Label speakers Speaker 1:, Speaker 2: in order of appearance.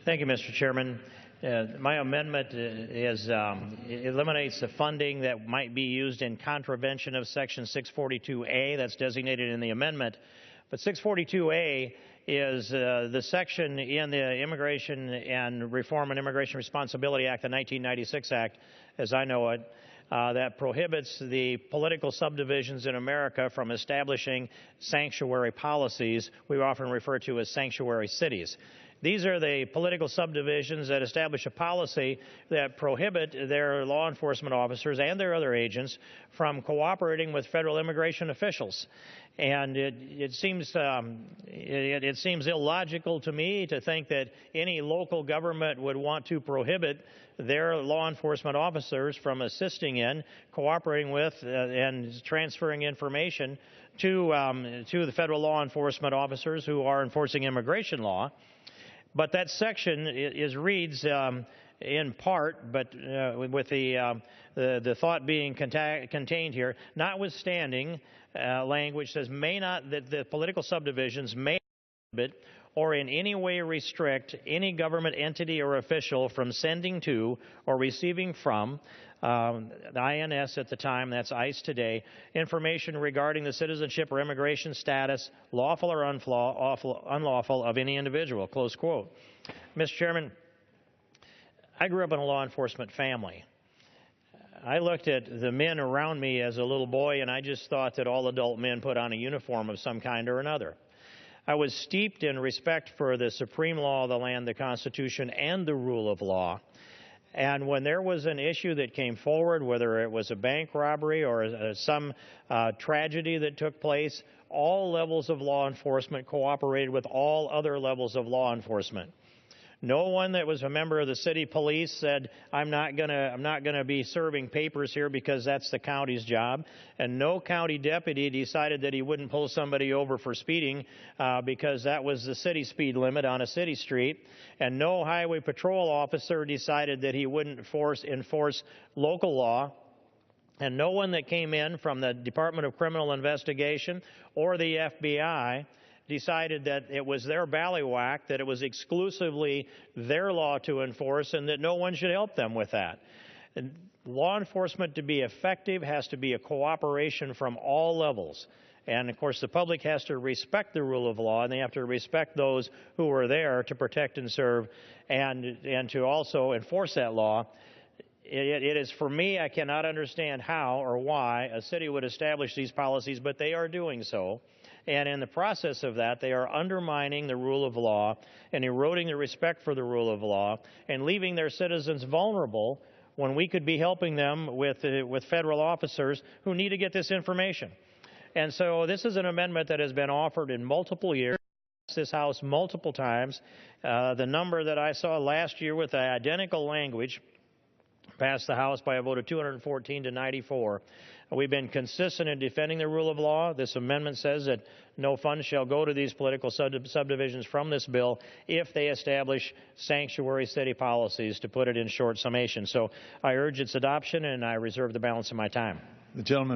Speaker 1: Thank you, Mr. Chairman. My amendment eliminates the funding that might be used in contravention of Section 642A that's designated in the amendment. But 642A is the section in the Immigration and Reform and Immigration Responsibility Act, the 1996 Act, as I know it, that prohibits the political subdivisions in America from establishing sanctuary policies we often refer to as sanctuary cities. These are the political subdivisions that establish a policy that prohibit their law enforcement officers and their other agents from cooperating with federal immigration officials. And it seems illogical to me to think that any local government would want to prohibit their law enforcement officers from assisting in, cooperating with, and transferring information to the federal law enforcement officers who are enforcing immigration law. But that section reads in part, but with the thought being contained here, notwithstanding language says that the political subdivisions may prohibit or in any way restrict any government entity or official from sending to or receiving from the INS at the time, that's ICE today, information regarding the citizenship or immigration status, lawful or unlawful, of any individual, close quote. Mr. Chairman, I grew up in a law enforcement family. I looked at the men around me as a little boy, and I just thought that all adult men put on a uniform of some kind or another. I was steeped in respect for the supreme law of the land, the Constitution, and the rule of law. And when there was an issue that came forward, whether it was a bank robbery or some tragedy that took place, all levels of law enforcement cooperated with all other levels of law enforcement. No one that was a member of the city police said, I'm not gonna be serving papers here because that's the county's job. And no county deputy decided that he wouldn't pull somebody over for speeding because that was the city speed limit on a city street. And no highway patrol officer decided that he wouldn't enforce local law. And no one that came in from the Department of Criminal Investigation or the FBI decided that it was their ballywhack, that it was exclusively their law to enforce, and that no one should help them with that. And law enforcement, to be effective, has to be a cooperation from all levels. And, of course, the public has to respect the rule of law, and they have to respect those who are there to protect and serve and to also enforce that law. It is, for me, I cannot understand how or why a city would establish these policies, but they are doing so. And in the process of that, they are undermining the rule of law and eroding the respect for the rule of law and leaving their citizens vulnerable when we could be helping them with federal officers who need to get this information. And so this is an amendment that has been offered in multiple years. This House multiple times. The number that I saw last year with the identical language passed the House by a vote of 214 to 94. We've been consistent in defending the rule of law. This amendment says that no funds shall go to these political subdivisions from this bill if they establish sanctuary city policies, to put it in short summation. So I urge its adoption, and I reserve the balance of my time.
Speaker 2: The gentleman